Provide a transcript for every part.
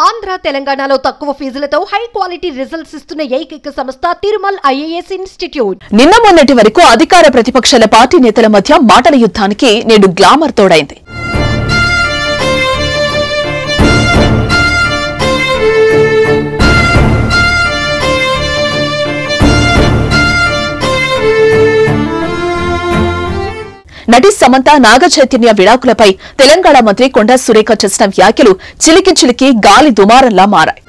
ఆంధ్ర తెలంగాణలో తక్కువ ఫీజులతో high quality results ఇస్తున్న ఏకైక సంస్థ తిరుమల్ ఐఏఎస్ ఇన్స్టిట్యూట్. నిన్న మొన్నటి వరకు అధికార ప్రతిపక్షాల పార్టీ నేతల మధ్య మాటల యుద్ధానికి నేడు గ్లామర్ తోడైంది. నటి సమంత నాగ చైతన్య విడాకులపై తెలంగాణ మంత్రి కొండా సురేఖ చేసిన వ్యాఖ్యలు చిలికి చిలికి గాలి దుమారంలా మారాయి.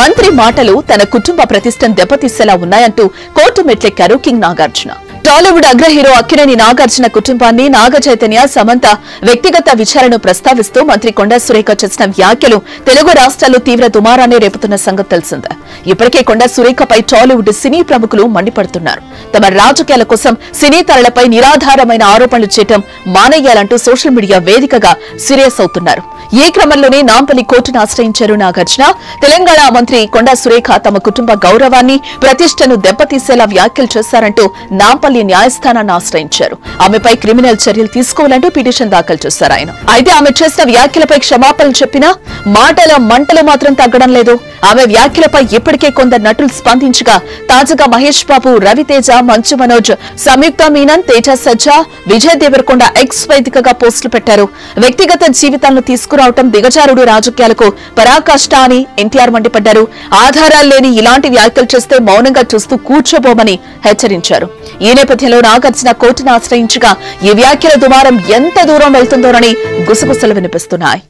మంత్రి మాటలు తన కుటుంబ ప్రతిష్టను దెబ్బతీసేలా ఉన్నాయంటూ కోర్టు మెట్లెక్కారు కింగ్ నాగార్జున. టాలీవుడ్ అగ్ర హీరో అక్కినేని నాగార్జున కుటుంబాన్ని నాగ చైతన్య సమంత వ్యక్తిగత విచారణను ప్రస్తావిస్తూ మంత్రి కొండా సురేఖ చేసిన వ్యాఖ్యలు తెలుగు రాష్ట్రాల్లో తీవ్ర దుమారాన్ని రేపుతున్న సంగతి తెలిసిందే. ఇప్పటికే కొండా సురేఖపై టాలీవుడ్ సినీ ప్రముఖులు మండిపడుతున్నారు. తమ రాజకీయాల కోసం సినీ తారలపై నిరాధారమైన ఆరోపణలు చేయడం మానేయాలంటూ సోషల్ మీడియా వేదికగా సీరియస్ అవుతున్నారు. ఈ క్రమంలోనే నాంపల్లి కోర్టును ఆశ్రయించారు నాగార్జున. తెలంగాణ మంత్రి కొండా సురేఖ తమ కుటుంబ గౌరవాన్ని ప్రతిష్టను దెబ్బతీసేలా వ్యాఖ్యలు చేశారంటూ నాంపల్లి న్యాయస్థానాన్ని ఆశ్రయించారు. ఆమెపై క్రిమినల్ చర్యలు తీసుకోవాలంటూ పిటిషన్ దాఖలు చేశారు ఆయన. అయితే ఆమె చేసిన వ్యాఖ్యలపై క్షమాపణలు చెప్పినా మాటల మంటలు మాత్రం తగ్గడం లేదు. ఆమె వ్యాఖ్యలపై ఇప్పటికే కొందరు నటులు స్పందించగా తాజాగా మహేష్ బాబు, రవితేజ, మంచు మనోజ్, సంయుక్త మీనన్, తేజ సజ్జా, విజయ్ దేవరకొండ ఎక్స్ వేదికగా పోస్టులు పెట్టారు. వ్యక్తిగత జీవితాలను తీసుకురావటం దిగజారుడు రాజకీయాలకు పరాకాష్ట అని ఎన్టీఆర్ మండిపడ్డారు. ఆధారాలు లేని ఇలాంటి వ్యాఖ్యలు చేస్తే మౌనంగా చూస్తూ కూర్చోబోమని హెచ్చరించారు. ఈ నేపథ్యంలో నాగార్జున కోర్టును ఆశ్రయించగా ఈ వ్యాఖ్యల దుమారం ఎంత దూరం వెళ్తుందోనని గుసగుసలు వినిపిస్తున్నాయి.